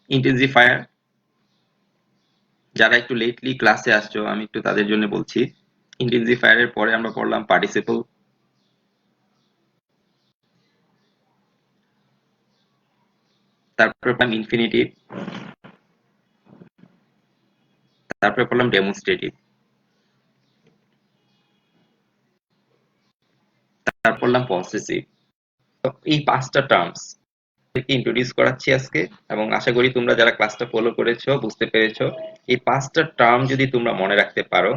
[SPEAKER 1] ইন্টেন্সিফায়ার। যারা একটু লেটলি ক্লাসে আসছো আমি একটু তাদের জন্য বলছি, ইন্টেন্সিফায়ারের পরে আমরা পড়লাম পার্টিসিপল, তারপরে পড়লাম ইনফিনিটিভ, তারপরে পড়লাম ডেমনস্ট্রেটিভ, তারপর পড়লাম পসেসিভ। এই পাঁচটা টার্মস ইন্ট্রোডিউস করাচ্ছি আজকে, এবং আশা করি তোমরা যারা ক্লাসটা ফলো করেছো বুঝতে পেরেছো। এই পাঁচটা টার্ম যদি তোমরা মনে রাখতে পারো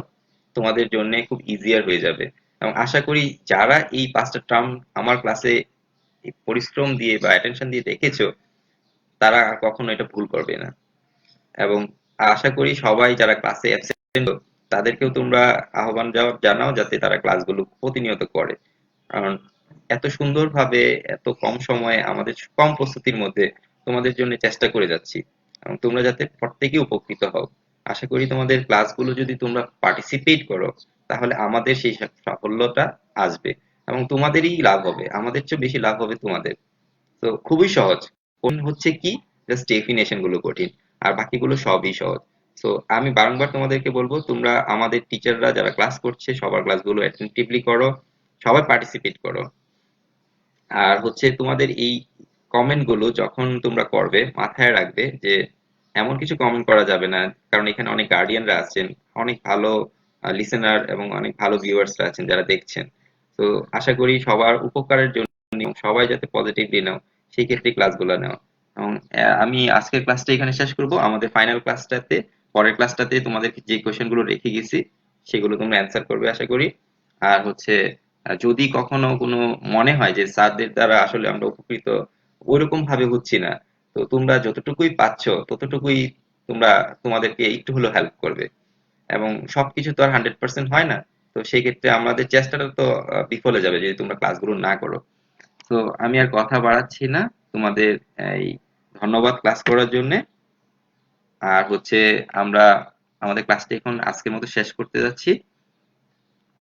[SPEAKER 1] তোমাদের জন্য খুব ইজিয়ার হয়ে যাবে। এবং আশা করি যারা এই পাঁচটা টার্ম আমার ক্লাসে পরিশ্রম দিয়ে বা অ্যাটেনশন দিয়ে দেখেছো তারা আর কখনো এটা ভুল করবে না। এবং আশা করি সবাই যারা ক্লাসে অ্যাবসেন্ট তাদেরকেও তোমরা আহ্বান জানাও যাতে তারা ক্লাসগুলো প্রতিনিয়ত করে। কারণ এত সুন্দরভাবে এত কম সময়ে আমাদের কম প্রস্তুতির মধ্যে তোমাদের জন্য চেষ্টা করে যাচ্ছি, এবং তোমরা যাতে প্রত্যেকেই উপকৃত হও। আশা করি তোমাদের ক্লাসগুলো যদি তোমরা পার্টিসিপেট করো তাহলে আমাদের সেই সাফল্যটা আসবে এবং তোমাদেরই লাভ হবে, আমাদের চেয়ে বেশি লাভ হবে তোমাদের। তো খুবই সহজ। কোন হচ্ছে কি, জাস্ট ডেফিনেশন গুলো কঠিন, আর বাকিগুলো সবই সহজ। তো আমি বারংবার তোমাদেরকে বলবো তোমরা আমাদের টিচাররা যারা ক্লাস করছে সবার ক্লাসগুলো অ্যাটেন্টিভলি করো, সবাই পার্টিসিপেট করো। আর হচ্ছে তোমাদের এই কমেন্ট গুলো যখন তোমরা করবে মাথায় রাখবে যে এমন কিছু কমেন্ট করা যাবে না, কারণ এখানে অনেক গার্ডিয়ানরা আছেন, অনেক ভালো লিসেনার এবং অনেক ভালো ভিউয়ার্সরা আছেন যারা দেখছেন। তো আশা করি সবার উপকারের জন্য সবাই যাতে পজিটিভলি নাও সেই ক্ষেত্রে ক্লাসগুলো নাও। এবং আমি আজকের ক্লাসটা এখানে শেষ করব। আমাদের ফাইনাল ক্লাসটাতে, পরের ক্লাসটাতে তোমাদেরকে যে কোশ্চেন গুলো রেখে গেছি সেগুলো তোমরা অ্যান্সার করবে আশা করি। আর হচ্ছে যদি কখনো কোনো মনে হয় যে স্যারদের দ্বারা আসলে আমরা উপকৃত ওইরকম ভাবে হচ্ছি না, তো তোমরা যতটুকুই পাচ্ছ ততটুকুই তোমরা তোমাদেরকে একটু হলেও হেল্প করবে। এবং সবকিছু তো আর 100% হয় না। তো সেই ক্ষেত্রে আমাদের চেষ্টাটা তো বিফলে যাবে যদি তোমরা ক্লাসগুলো না করো। তো আমি আর কথা বাড়াচ্ছি না, তোমাদের এই ধন্যবাদ ক্লাস করার জন্যে। আর হচ্ছে আমরা আমাদের ক্লাসটা এখন আজকের মতো শেষ করতে যাচ্ছি।